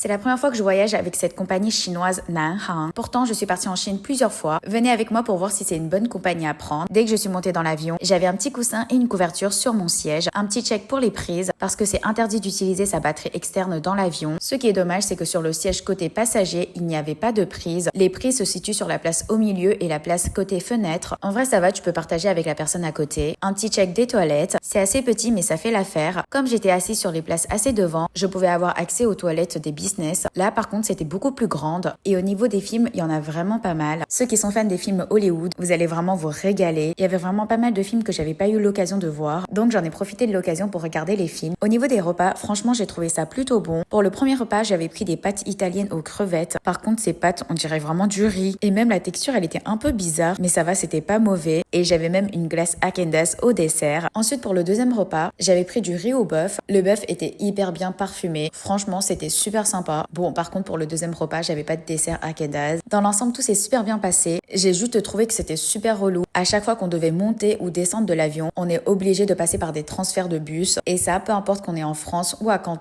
C'est la première fois que je voyage avec cette compagnie chinoise Nanhang. Pourtant, je suis partie en Chine plusieurs fois. Venez avec moi pour voir si c'est une bonne compagnie à prendre. Dès que je suis montée dans l'avion, j'avais un petit coussin et une couverture sur mon siège, un petit check pour les prises parce que c'est interdit d'utiliser sa batterie externe dans l'avion. Ce qui est dommage, c'est que sur le siège côté passager, il n'y avait pas de prise. Les prises se situent sur la place au milieu et la place côté fenêtre. En vrai, ça va, tu peux partager avec la personne à côté. Un petit check des toilettes. C'est assez petit, mais ça fait l'affaire. Comme j'étais assise sur les places assez devant, je pouvais avoir accès aux toilettes des business. Là, par contre, c'était beaucoup plus grande. Et au niveau des films, il y en a vraiment pas mal. Ceux qui sont fans des films Hollywood, vous allez vraiment vous régaler. Il y avait vraiment pas mal de films que j'avais pas eu l'occasion de voir. Donc, j'en ai profité de l'occasion pour regarder les films. Au niveau des repas, franchement, j'ai trouvé ça plutôt bon. Pour le premier repas, j'avais pris des pâtes italiennes aux crevettes. Par contre, ces pâtes, on dirait vraiment du riz. Et même la texture, elle était un peu bizarre. Mais ça va, c'était pas mauvais. Et j'avais même une glace Häagen-Dazs au dessert. Ensuite, pour le deuxième repas, j'avais pris du riz au bœuf. Le bœuf était hyper bien parfumé. Franchement, c'était super sympa. Bon, par contre, pour le deuxième repas, j'avais pas de dessert Häagen-Dazs. Dans l'ensemble, tout s'est super bien passé. J'ai juste trouvé que c'était super relou. À chaque fois qu'on devait monter ou descendre de l'avion, on est obligé de passer par des transferts de bus. Et ça, peu importe qu'on est en France ou à Canton,